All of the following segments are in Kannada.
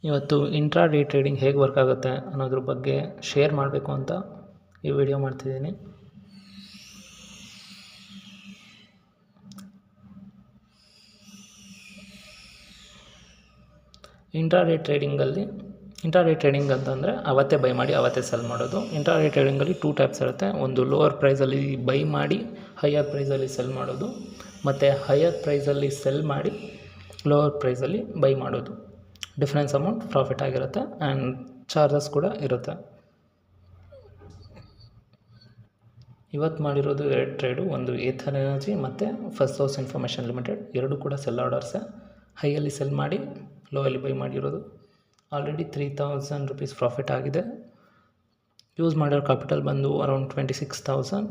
ಇವತ್ತು ಇಂಟ್ರಾಡೇ ಟ್ರೇಡಿಂಗ್ ಹೇಗೆ ವರ್ಕ್ ಆಗುತ್ತೆ ಅನ್ನೋದ್ರ ಬಗ್ಗೆ ಶೇರ್ ಮಾಡಬೇಕು ಅಂತ ಈ ವಿಡಿಯೋ ಮಾಡ್ತಿದ್ದೀನಿ. ಇಂಟ್ರಾಡೇ ಟ್ರೇಡಿಂಗ್ ಅಂತಂದರೆ ಅವತ್ತೇ ಬೈ ಮಾಡಿ ಅವತ್ತೇ ಸೆಲ್ ಮಾಡೋದು. ಇಂಟ್ರಾಡೇ ಟ್ರೇಡಿಂಗಲ್ಲಿ 2 ಟೈಪ್ಸ್ ಇರುತ್ತೆ. ಒಂದು ಲೋವರ್ ಪ್ರೈಸಲ್ಲಿ ಬೈ ಮಾಡಿ ಹೈಯರ್ ಪ್ರೈಸಲ್ಲಿ ಸೆಲ್ ಮಾಡೋದು, ಮತ್ತು ಹೈಯರ್ ಪ್ರೈಸಲ್ಲಿ ಸೆಲ್ ಮಾಡಿ ಲೋವರ್ ಪ್ರೈಸಲ್ಲಿ ಬೈ ಮಾಡೋದು. ಡಿಫ್ರೆನ್ಸ್ ಅಮೌಂಟ್ ಪ್ರಾಫಿಟ್ ಆಗಿರುತ್ತೆ ಆ್ಯಂಡ್ ಚಾರ್ಜಸ್ ಕೂಡ ಇರುತ್ತೆ. ಇವತ್ತು ಮಾಡಿರೋದು 2 ಟ್ರೇಡು, ಒಂದು ಏಥರ್ ಎನರ್ಜಿ ಮತ್ತು ಫಸ್ಟ್ ಸೋರ್ಸ್ ಇನ್ಫಾರ್ಮೇಷನ್ ಲಿಮಿಟೆಡ್. ಎರಡೂ ಕೂಡ ಸೆಲ್ ಆರ್ಡರ್ಸೇ. ಹೈಯಲ್ಲಿ ಸೆಲ್ ಮಾಡಿ ಲೋಯಲ್ಲಿ ಬೈ ಮಾಡಿರೋದು. ಆಲ್ರೆಡಿ 3000 ರುಪೀಸ್ ಪ್ರಾಫಿಟ್ ಆಗಿದೆ. ಯೂಸ್ ಮಾಡಿರೋ ಕ್ಯಾಪಿಟಲ್ ಬಂದು ಅರೌಂಡ್ 26,000.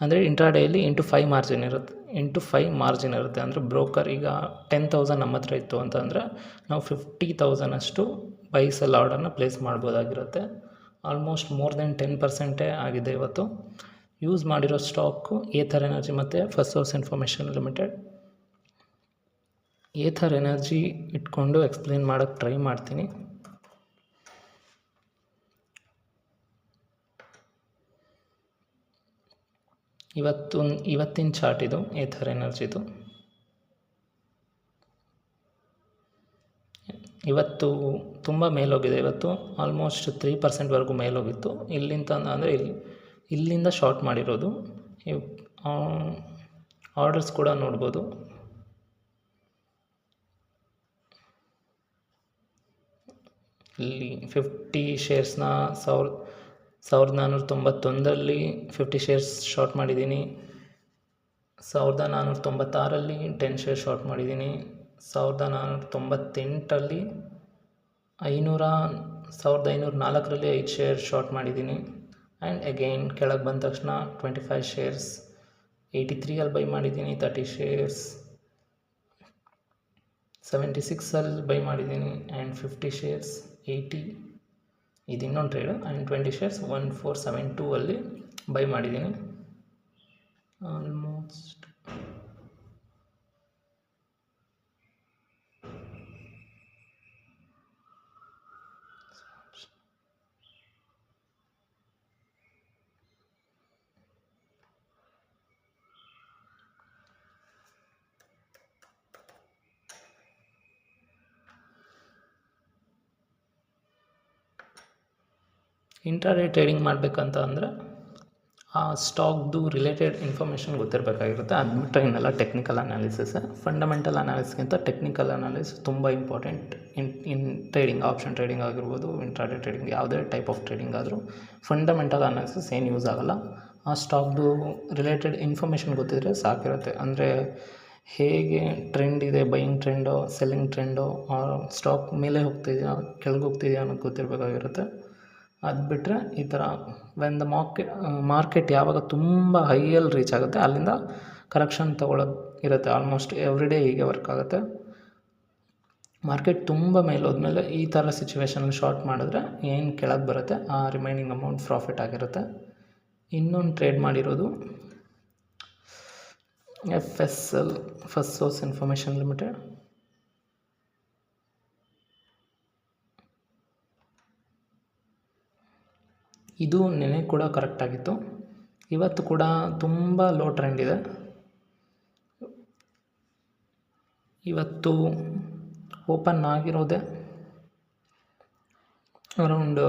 ಅಂದರೆ ಇಂಟ್ರಾಡೇಯಲ್ಲಿ ಇಂಟು 5 ಮಾರ್ಜಿನ್ ಇರುತ್ತೆ. ಅಂದರೆ ಬ್ರೋಕರ್ ಈಗ 10,000 ನಮ್ಮ ಹತ್ರ ಇತ್ತು ಅಂತಂದರೆ ನಾವು 50,000 ಅಷ್ಟು ಬೈ ಸೆಲ್ ಆರ್ಡರ್ನ ಪ್ಲೇಸ್ ಮಾಡ್ಬೋದಾಗಿರುತ್ತೆ. ಆಲ್ಮೋಸ್ಟ್ ಮೋರ್ ದೆನ್ 10% ಆಗಿದೆ ಇವತ್ತು. ಯೂಸ್ ಮಾಡಿರೋ ಸ್ಟಾಕು ಏಥರ್ ಎನರ್ಜಿ ಮತ್ತು first source information limited. Ather energy ಇಟ್ಕೊಂಡು ಎಕ್ಸ್ಪ್ಲೇನ್ ಮಾಡೋಕ್ಕೆ ಟ್ರೈ ಮಾಡ್ತೀನಿ. ಇವತ್ತಿನ ಚಾರ್ಟ್ ಇದು ಏಥರ್ ಎನರ್ಜಿದು. ಇವತ್ತು ತುಂಬ ಮೇಲೋಗಿದೆ. ಇವತ್ತು ಆಲ್ಮೋಸ್ಟ್ 3%ವರೆಗೂ ಮೇಲೋಗಿತ್ತು. ಇಲ್ಲಿಂದ ಶಾರ್ಟ್ ಮಾಡಿರೋದು. ಆರ್ಡರ್ಸ್ ಕೂಡ ನೋಡ್ಬೋದು. ಇಲ್ಲಿ 50 ಶೇರ್ಸ್ನ 1491ರಲ್ಲಿ 50 ಶೇರ್ಸ್ ಶಾರ್ಟ್ ಮಾಡಿದ್ದೀನಿ. 1496ರಲ್ಲಿ 10 ಶೇರ್ಸ್ ಶಾರ್ಟ್ ಮಾಡಿದ್ದೀನಿ. 1498ರಲ್ಲಿ 1504ರಲ್ಲಿ 5 ಶೇರ್ಸ್ ಶಾರ್ಟ್ ಮಾಡಿದ್ದೀನಿ. ಆ್ಯಂಡ್ ಅಗೈನ್ ಕೆಳಗೆ ಬಂದ ತಕ್ಷಣ 25 ಶೇರ್ಸ್ 83ಅಲ್ಲಿ ಬೈ ಮಾಡಿದ್ದೀನಿ. 30 ಶೇರ್ಸ್ 76ಅಲ್ಲಿ ಬೈ ಮಾಡಿದ್ದೀನಿ. ಆ್ಯಂಡ್ 50 ಶೇರ್ಸ್ 80, ಇದು ಇನ್ನೊಂದು ಟ್ರೇಡು. ಆ್ಯಂಡ್ 20 ಶೇರ್ಸ್ 1472ಅಲ್ಲಿ ಬೈ ಮಾಡಿದ್ದೀನಿ. ಆಲ್ಮೋಸ್ಟ್ ಇಂಟ್ರಾಡೇ ಟ್ರೇಡಿಂಗ್ ಮಾಡಬೇಕಂತ ಅಂದರೆ ಆ ಸ್ಟಾಕ್ದು ರಿಲೇಟೆಡ್ ಇನ್ಫಾರ್ಮೇಷನ್ ಗೊತ್ತಿರಬೇಕಾಗಿರುತ್ತೆ. ಅದು ಬಿಟ್ಟರೆ ಇನ್ನೆಲ್ಲ ಟೆಕ್ನಿಕಲ್ ಅನಾಲಿಸಿಸ್. ಫಂಡಮೆಂಟಲ್ ಅನಾಲಿಸ್ಗಿಂತ ಟೆಕ್ನಿಕಲ್ ಅನಾಲಿಸಿಸ್ ತುಂಬ important in trading. Option trading ಆಗಿರ್ಬೋದು, ಇಂಟ್ರಾಡೇ ಟ್ರೇಡಿಂಗ್, ಯಾವುದೇ ಟೈಪ್ ಆಫ್ ಟ್ರೇಡಿಂಗ್ ಆದರೂ ಫಂಡಮೆಂಟಲ್ ಅನಾಲಿಸಿಸ್ ಏನು ಯೂಸ್ ಆಗೋಲ್ಲ. ಆ ಸ್ಟಾಕ್ದು ರಿಲೇಟೆಡ್ ಇನ್ಫಾರ್ಮೇಷನ್ ಗೊತ್ತಿದ್ರೆ ಸಾಕಿರುತ್ತೆ. ಅಂದರೆ ಹೇಗೆ ಟ್ರೆಂಡ್ ಇದೆ, ಬೈಯಿಂಗ್ ಟ್ರೆಂಡೋ ಸೆಲ್ಲಿಂಗ್ ಟ್ರೆಂಡೋ, ಸ್ಟಾಕ್ ಮೇಲೆ ಹೋಗ್ತಿದೆಯಾ ಕೆಳಗೆ ಹೋಗ್ತಿದೆಯಾ ಅನ್ನೋದು ಗೊತ್ತಿರಬೇಕಾಗಿರುತ್ತೆ. ಅದು ಬಿಟ್ಟರೆ ಈ ಥರ ವೆನ್ ದ ಮಾರ್ಕೆಟ್ ಯಾವಾಗ ತುಂಬ ಹೈಯಲ್ಲಿ ರೀಚ್ ಆಗುತ್ತೆ ಅಲ್ಲಿಂದ ಕರೆಕ್ಷನ್ ತೊಗೊಳ್ಳೋದು ಇರುತ್ತೆ. ಆಲ್ಮೋಸ್ಟ್ ಎವ್ರಿ ಡೇ ಹೀಗೆ ವರ್ಕ್ ಆಗುತ್ತೆ. ಮಾರ್ಕೆಟ್ ತುಂಬ ಮೇಲೆ ಹೋದ್ಮೇಲೆ ಈ ಥರ ಸಿಚುವೇಶನಲ್ಲಿ ಶಾರ್ಟ್ ಮಾಡಿದ್ರೆ ಏನು ಕೆಳಗೆ ಬರುತ್ತೆ ಆ ರಿಮೈನಿಂಗ್ ಅಮೌಂಟ್ ಪ್ರಾಫಿಟ್ ಆಗಿರುತ್ತೆ. ಇನ್ನೊಂದು ಟ್ರೇಡ್ ಮಾಡಿರೋದು FSL first source information limited. ಇದು ನೆನೆ ಕೂಡ ಕರೆಕ್ಟಾಗಿತ್ತು. ಇವತ್ತು ಕೂಡ ತುಂಬ ಲೋ ಟ್ರೆಂಡ್ ಇದೆ. ಇವತ್ತು ಓಪನ್ ಆಗಿರೋದೆ ಅರೌಂಡ್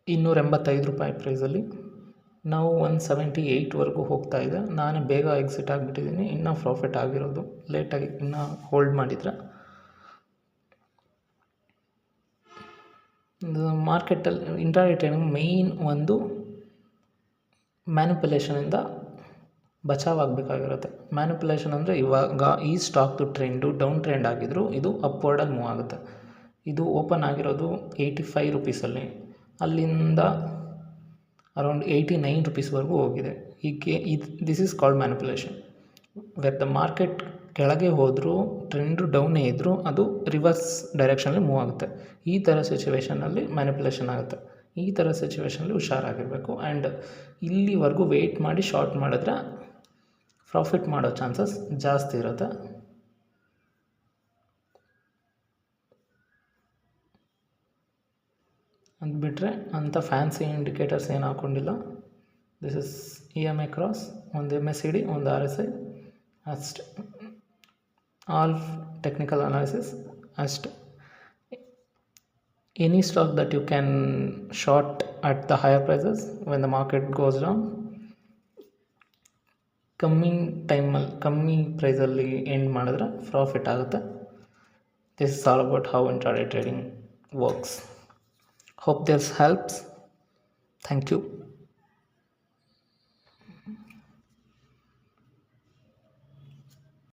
285 ರೂಪಾಯಿ ಪ್ರೈಸಲ್ಲಿ. ನಾವು 178ವರೆಗೂ ಹೋಗ್ತಾ ಇದೆ. ನಾನು ಬೇಗ ಎಕ್ಸಿಟ್ ಆಗಿಬಿಟ್ಟಿದ್ದೀನಿ. ಇನ್ನೂ ಪ್ರಾಫಿಟ್ ಆಗಿರೋದು ಲೇಟಾಗಿ ಇನ್ನೂ ಹೋಲ್ಡ್ ಮಾಡಿದರೆ. ಮಾರ್ಕೆಟಲ್ಲಿ ಇಂಟ್ರಾಡೇ ಟ್ರೇಡಿಂಗ್ ಮೇಯ್ನ್ ಒಂದು ಮ್ಯಾನಿಪುಲೇಷನಿಂದ ಬಚಾವಾಗಬೇಕಾಗಿರುತ್ತೆ. ಮ್ಯಾನಿಪುಲೇಷನ್ ಅಂದರೆ ಇವಾಗ ಈ ಸ್ಟಾಕ್ದು ಟ್ರೆಂಡು ಡೌನ್ ಟ್ರೆಂಡ್ ಆಗಿದ್ರು ಇದು ಅಪ್ವರ್ಡಲ್ಲಿ ಮೂವ್ ಆಗುತ್ತೆ. ಇದು ಓಪನ್ ಆಗಿರೋದು 85 ರುಪೀಸಲ್ಲಿ, ಅಲ್ಲಿಂದ ಅರೌಂಡ್ 89 ರುಪೀಸ್ವರೆಗೂ ಹೋಗಿದೆ. This is called manipulation. Where the market ಕೆಳಗೆ ಹೋದರೂ ಟ್ರೆಂಡು ಡೌನೇ ಇದ್ದರೂ ಅದು ರಿವರ್ಸ್ ಡೈರೆಕ್ಷನಲ್ಲಿ ಮೂವ್ ಆಗುತ್ತೆ. ಈ ಥರ ಸಿಚುವೇಷನಲ್ಲಿ ಮ್ಯಾನಿಪುಲೇಷನ್ ಆಗುತ್ತೆ. ಈ ಥರ ಸಿಚುವೇಷನಲ್ಲಿ ಹುಷಾರಾಗಿರಬೇಕು. ಆ್ಯಂಡ್ ಇಲ್ಲಿವರೆಗೂ ವೆಯ್ಟ್ ಮಾಡಿ ಶಾರ್ಟ್ ಮಾಡಿದ್ರೆ ಪ್ರಾಫಿಟ್ ಮಾಡೋ ಚಾನ್ಸಸ್ ಜಾಸ್ತಿ ಇರುತ್ತೆ. ಅದು ಬಿಟ್ಟರೆ ಅಂಥ ಫ್ಯಾನ್ಸಿ ಇಂಡಿಕೇಟರ್ಸ್ ಏನು ಹಾಕ್ಕೊಂಡಿಲ್ಲ. ದಿಸ್ ಇಸ್ EMA ಕ್ರಾಸ್, ಒಂದು MACD, ಒಂದು RSI ಅಷ್ಟೆ. ಆಲ್ ಟೆಕ್ನಿಕಲ್ ಅನಾಲಿಸಿಸ್ ಅಷ್ಟೆ. Any stock that you can short at the higher prices when the market goes down, ಕಮ್ಮಿ ಪ್ರೈಸಲ್ಲಿ ಎಂಡ್ ಮಾಡಿದ್ರೆ ಪ್ರಾಫಿಟ್ ಆಗುತ್ತೆ. This is all about how intraday trading works. Hope this helps. Thank you.